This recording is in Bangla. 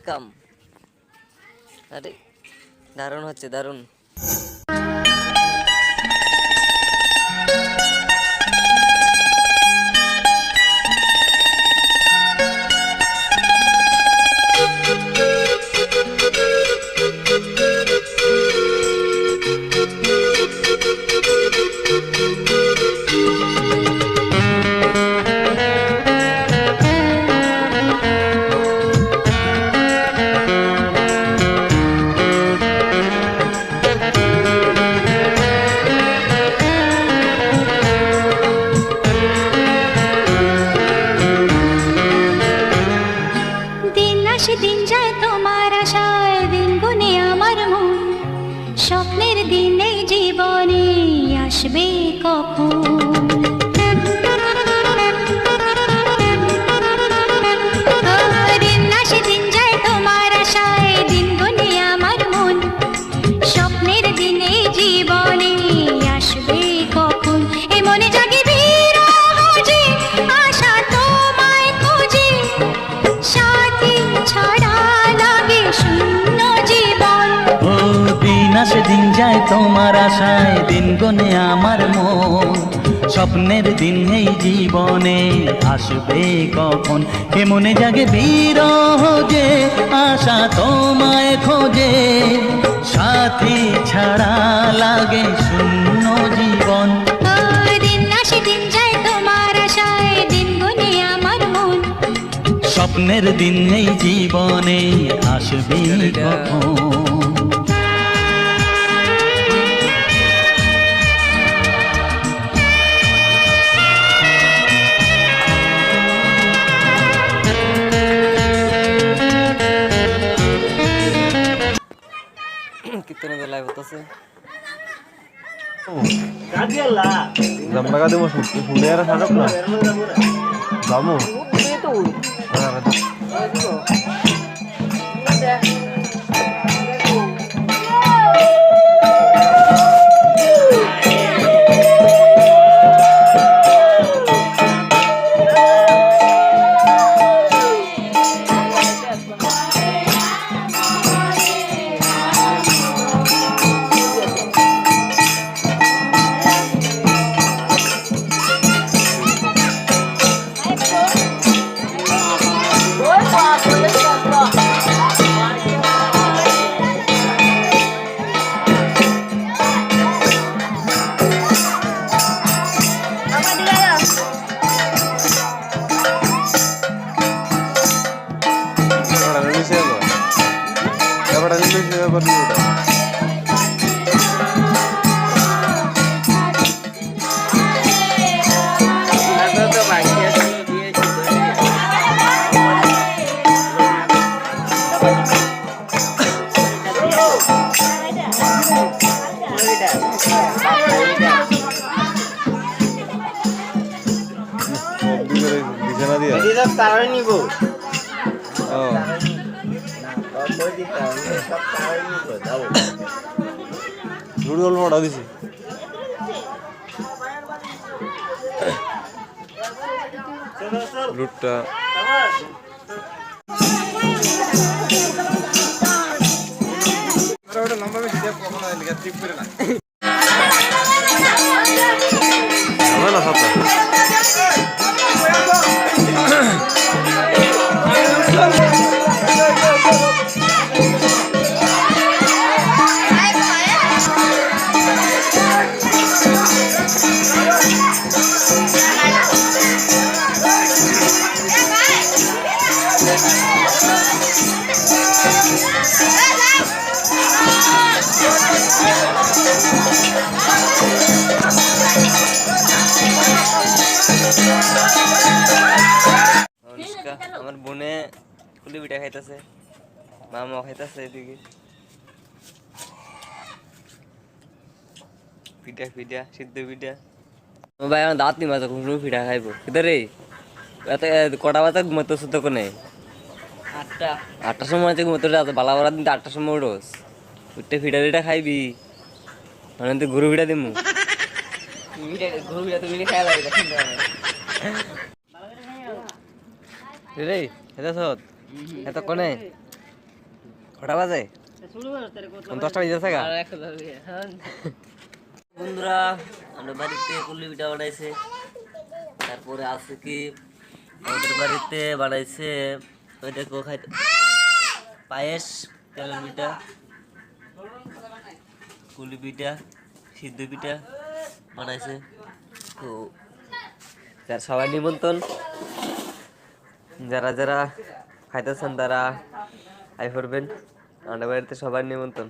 ওয়েলকাম। আরে দারুণ হচ্ছে, দারুণ। দিন যায় তোমার আশায়, দিন গুনে আমার মন, স্বপ্নের দিন এই জীবনে আসবে কখন? দিন আসে দিন যায় তোমার আশায়, দিন গুনে আমার মন, স্বপ্নের দিন এই জীবনে আসবে কখন? এ মনে জাগে বিরহ যে আশা তোমায় খোঁজে, সাথী ছাড়া লাগে শূন্য জীবন। ও দিন আসে দিন যায় তোমার আশায়, দিন গনে আমার মন, স্বপ্নের দিন এই জীবনে আসবে কখন? কে মনে জাগে বিরহ যে আশা তোমায় খোঁজে, সাথী ছাড়া লাগে শূন্য জীবন। দিন আসে দিন যায় তোমার আশায়, দিন গুনে আমার মন, স্বপ্নের দিন এই জীবনে আসবে কখন? কীর্তনে তো লাইভ হতেছে। জামলাগা দেবো শুনে আর সাজক না যাবো মোটা দিছি লুটটা লম্বা বেশি ট্রিপ করে না আমার বোনে কুলি পিঠা খাইতেছে, মামা খাইতেছে এদিকে পিঠা পিঠা সিদ্ধ পিঠা। ভাই আমার দাঁত নিবা তখন পিঠা খাইবো কিদারে এত কটা বাজে ঘুমাতেছ তখন? 8টার সময় আছে ঘুমাতে, বালা বালা দিন 8টার সময় উঠোস, উঠতে পিঠা পিঠা খাইবি, মানে তুই গরু পিঠা দিমু রে এত কনে কটা বাজে? 10টা বেজে গেছে গা। বন্ধুরা আমাদের বাড়িতে কুলি পিঠা বানাইছে, তারপরে আছে কি আমাদের বাড়িতে বানাইছে ওই দেখো খাইতে পায়েস, তেলের পিঠা, কুলি পিঠা, সিদ্ধ পিঠা বানাইছে। তো যার সবার নিমন্ত্রণ, যারা যারা খাইতেছেন তারা আই করবেন, আমাদের বাড়িতে সবার নিমন্ত্রণ।